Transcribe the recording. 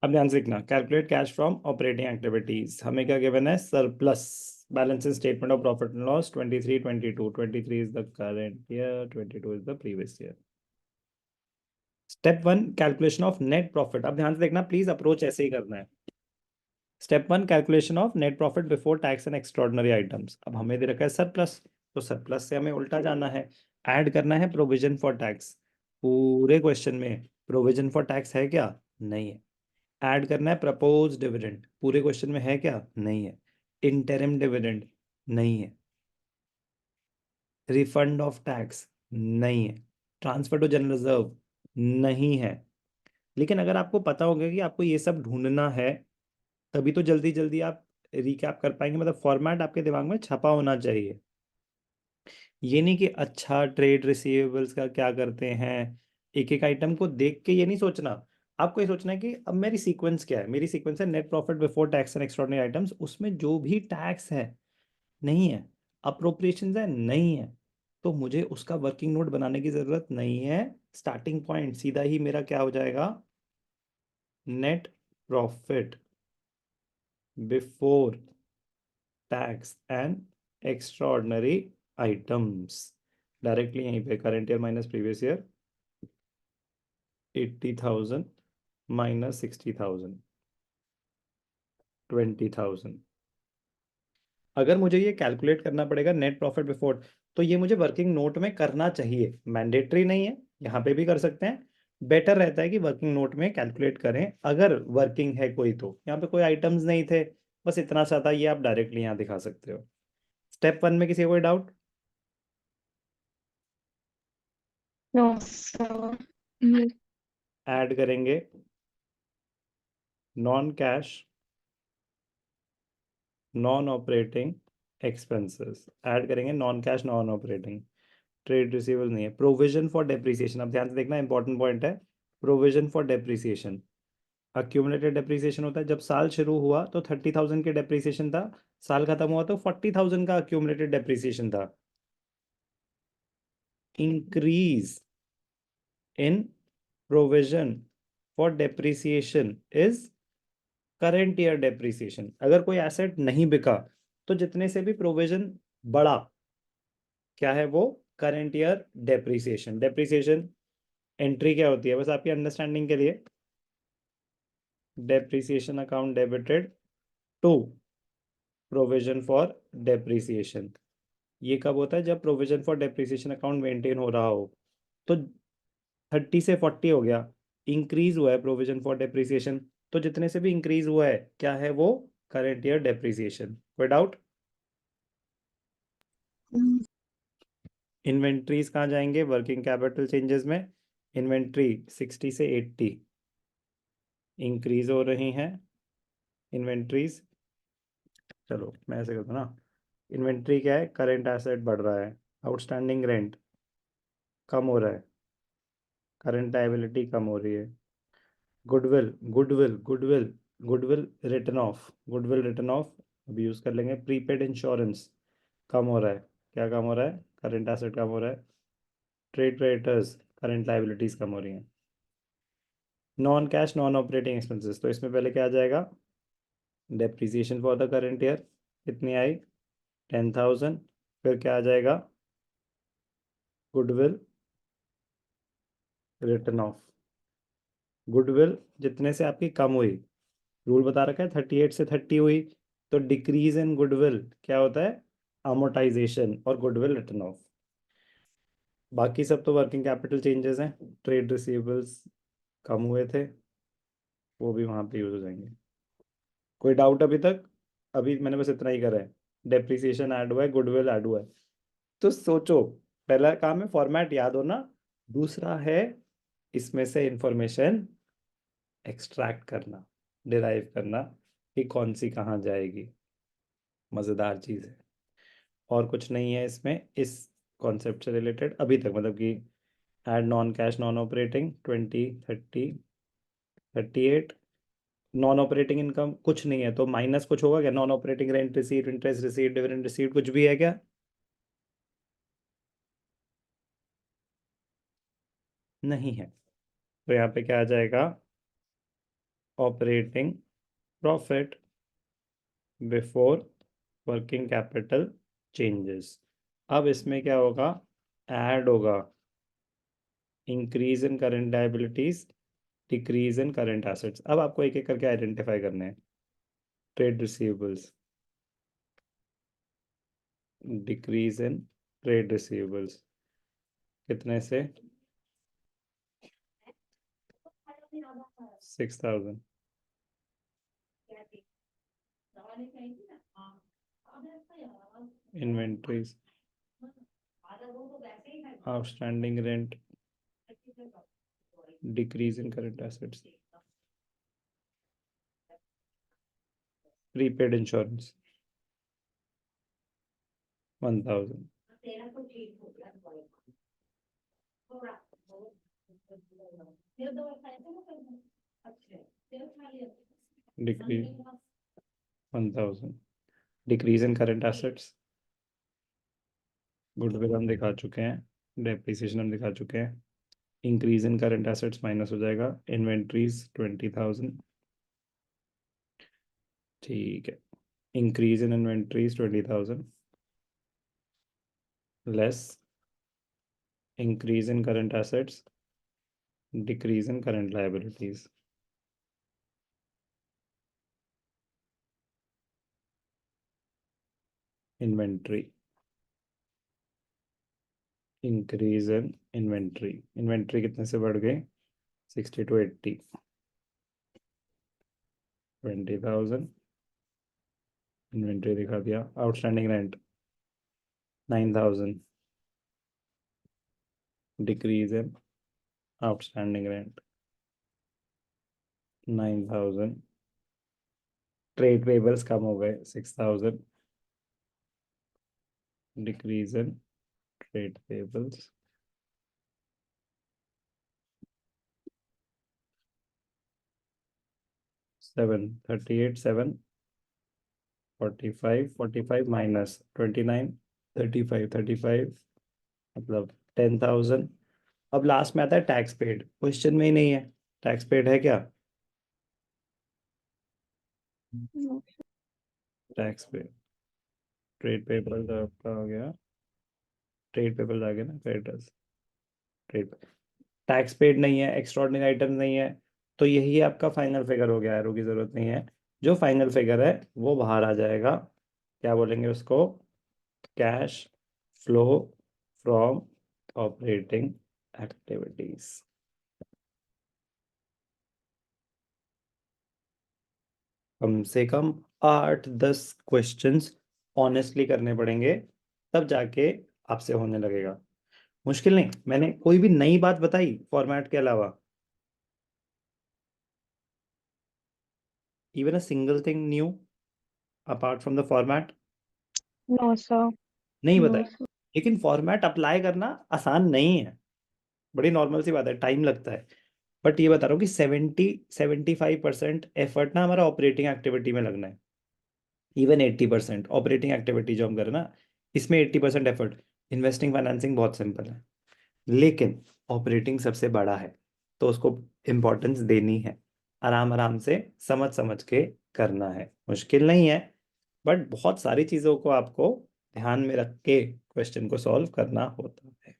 अब ध्यान से लिखना, calculate cash from operating activities, हमें क्या गिवन है, surplus. Balance in statement of profit and loss 23 22, 23 is the current year, 22 is the previous year. Step 1 calculation of net profit. अब ध्यान से देखना प्लीज, अप्रोच ऐसे ही करना है। Step 1 calculation of net profit before tax and extraordinary items. अब हमें दे रखा है सरप्लस, तो सरप्लस से हमें उल्टा जाना है, ऐड करना है प्रोविजन फॉर टैक्स। पूरे क्वेश्चन में प्रोविजन फॉर टैक्स है क्या? नहीं है। ऐड करना है प्रपोज डिविडेंड, पूरे क्वेश्चन में है क्या? नहीं है। इंटरिम डिविडेंड नहीं है। रिफंड ऑफ टैक्स नहीं है। ट्रांसफर टू जनरल रिजर्व नहीं है। लेकिन अगर आपको पता होगा कि आपको ये सब ढूंढना है, तभी तो जल्दी जल्दी आप रिकैप कर पाएंगे, मतलब फॉर्मेट आपके दिमाग में छपा होना चाहिए। ये नहीं कि अच्छा ट्रेड रिसीवेबल्स का क्या करते हैं, एक एक आइटम को देख के ये नहीं सोचना। आपको ये सोचना है कि अब मेरी सीक्वेंस क्या है। मेरी सीक्वेंस है net profit before tax and extraordinary items, उसमें जो भी टैक्स है नहीं है, अप्रोप्रिएशंस है नहीं है, तो मुझे उसका वर्किंग नोट बनाने की जरूरत नहीं है। स्टार्टिंग पॉइंट सीधा ही मेरा क्या हो जाएगा, net profit before tax and extraordinary items. Directly यहीं पे current year minus previous year, 80,000 minus 60,000, 20,000। अगर मुझे ये कैलकुलेट करना पड़ेगा नेट प्रॉफिट बिफोर, तो ये मुझे वर्किंग नोट में करना चाहिए। मैंडेटरी नहीं है, यहाँ पे भी कर सकते हैं। बेटर रहता है कि वर्किंग नोट में कैलकुलेट करें, अगर वर्किंग है कोई तो। यहाँ पे कोई आइटम्स नहीं थे, बस इतना सा था, ये आप डायरेक्टली यहाँ दिखा सकते हो। स्टेप 1 में किसी को कोई डाउट? No sir. ऐड करेंगे non cash non operating expenses, add करेंगे non cash non operating. Trade receivable नहीं है। प्रोविजन फॉर डेप्रिसिएशन, अब ध्यान से देखना, इंपॉर्टेंट पॉइंट है। Provision for depreciation, accumulated depreciation होता है। जब साल शुरू हुआ तो 30,000 के डेप्रिसिएशन था, साल खत्म हुआ तो 40,000 का अक्यूमुलेटेड डेप्रिसिएशन था। Increase in provision for depreciation is current year depreciation. अगर कोई एसेट नहीं बिका तो जितने से भी प्रोविजन बढ़ा, क्या है वो, current year depreciation. Depreciation entry क्या होती है, बस आपकी अंडरस्टैंडिंग के लिए, depreciation account debited to provision for depreciation. ये कब होता है, जब provision for depreciation account maintain हो रहा हो। तो 30 से 40 हो गया, इंक्रीज हुआ है प्रोविजन फॉर डेप्रिसिएशन, तो जितने से भी इंक्रीज हुआ है क्या है वो, करंट ईयर डेप्रिसिएशन। कोई डाउट? इन्वेंट्रीज कहाँ जाएंगे, वर्किंग कैपिटल चेंजेस में। इन्वेंट्री 60 से 80 इंक्रीज हो रही हैं। इन्वेंट्रीज, चलो मैं ऐसे करता हूँ ना, इन्वेंट्री क्या है, करेंट एसेट बढ़ रहा है, आउटस्टैंडिंग रेंट कम हो रहा है, करंट लायबिलिटी कम हो रही है। Goodwill goodwill goodwill goodwill return of, goodwill return of अभी यूज कर लेंगे। प्रीपेड इंश्योरेंस कम हो रहा है, क्या कम हो रहा है, करंट एसेट कम हो रहा है। ट्रेड क्रेडिटर्स, करंट लायबिलिटीज कम हो रही हैं। Non cash non operating expenses, तो इसमें पहले क्या आ जाएगा, depreciation for the current year कितनी आई, 10,000। फिर क्या आ जाएगा, गुडविल रिटर्न ऑफ। गुडविल जितने से आपकी कम हुई, रूल बता रखा है 38 से 30 हुई, तो डिक्रीज इन गुडविल क्या होता है, अमोर्टाइजेशन और गुडविल रिटर्न ऑफ। बाकी सब तो वर्किंग कैपिटल चेंजेस हैं। ट्रेड रिसीवेबल्स कम हुए थे, वो भी वहां पे यूज हो जाएंगे। कोई डाउट अभी तक? अभी मैंने बस इतना ही करा है, डेप्रिसिएशन ऐड हुआ है, गुडविल ऐड हुआ है। तो सोचो, पहला काम है फॉर्मेट याद होना, दूसरा है इसमें से इंफॉर्मेशन एक्सट्रैक्ट करना, डिराइव करना कि कौन सी कहाँ जाएगी। मज़ेदार चीज़ है, और कुछ नहीं है इसमें इस कॉन्सेप्ट से रिलेटेड अभी तक, मतलब कि add non cash non operating 20 30 38। Non operating income कुछ नहीं है, तो माइनस कुछ होगा क्या, non operating rent receipt interest receipt dividend receipt कुछ भी है क्या? नहीं है। तो यहाँ पे क्या आ जाएगा, operating profit before working capital changes. अब इसमें क्या होगा, ऐड होगा increase in current liabilities, decrease in current assets. अब आपको एक एक करके आइडेंटिफाई करने हैं। Trade receivables, decrease in trade receivables कितने से, 6,000। Inventories, outstanding rent, decrease in current assets, prepaid insurance 1,000, decrease 1,000, decrease in current assets, goodwill हम दिखा चुके हैं, डेप्रिसिएशन हम दिखा चुके हैं। Increase in current assets minus हो जाएगा, इन्वेंट्रीज 20,000, ठीक है। Increase in inventories 20,000 less increase in current assets, decrease in current liabilities. Inventory, increase in inventory, inventory कितने से बढ़ गए, 60 to 80, 20,000 इन्वेंट्री दिखा दिया। Outstanding rent 9,000, decrease in outstanding rent 9,000, trade payables कम हो गए 6,000, decrease in trade payables 738, 7 45, 45 minus 29, 35, 35 मतलब 10,000। अब लास्ट में आता है टैक्स पेड, क्वेश्चन में ही नहीं है टैक्स पेड है क्या, No. Tax paid, trade payables आपका आ गया, ट्रेड पेबल्स आ गया ना, क्रेडिटर्स, ट्रेड, टैक्स पेड नहीं है, एक्स्ट्राऑर्डिनरी आइटम नहीं है, तो यही आपका फाइनल फिगर हो गया, एरो की जरूरत नहीं है। जो फाइनल फिगर है वो बाहर आ जाएगा, क्या बोलेंगे उसको, cash flow from operating activities. कम से कम 8-10 क्वेश्चंस ऑनेस्टली करने पड़ेंगे, तब जाके आपसे होने लगेगा। मुश्किल नहीं, मैंने कोई भी नई बात बताई फॉर्मेट के अलावा, even a single thing new apart from the format No, sir. नहीं No, बताया। sir. लेकिन फॉर्मेट अप्लाई करना आसान नहीं है, बड़ी नॉर्मल सी बात है, टाइम लगता है। बट ये बता रहा हूँ कि 70-75% एफर्ट ना हमारा ऑपरेटिंग एक्टिविटी में लगना है। इवन 80% ऑपरेटिंग एक्टिविटी जो हम कर रहे हैं ना, इसमें 80% एफर्ट। इन्वेस्टिंग फाइनेंसिंग बहुत सिंपल है, लेकिन ऑपरेटिंग सबसे बड़ा है, तो उसको इम्पोर्टेंस देनी है, आराम आराम से समझ समझ के करना है। मुश्किल नहीं है, बट बहुत सारी चीज़ों को आपको ध्यान में रख के क्वेश्चन को सॉल्व करना होता है।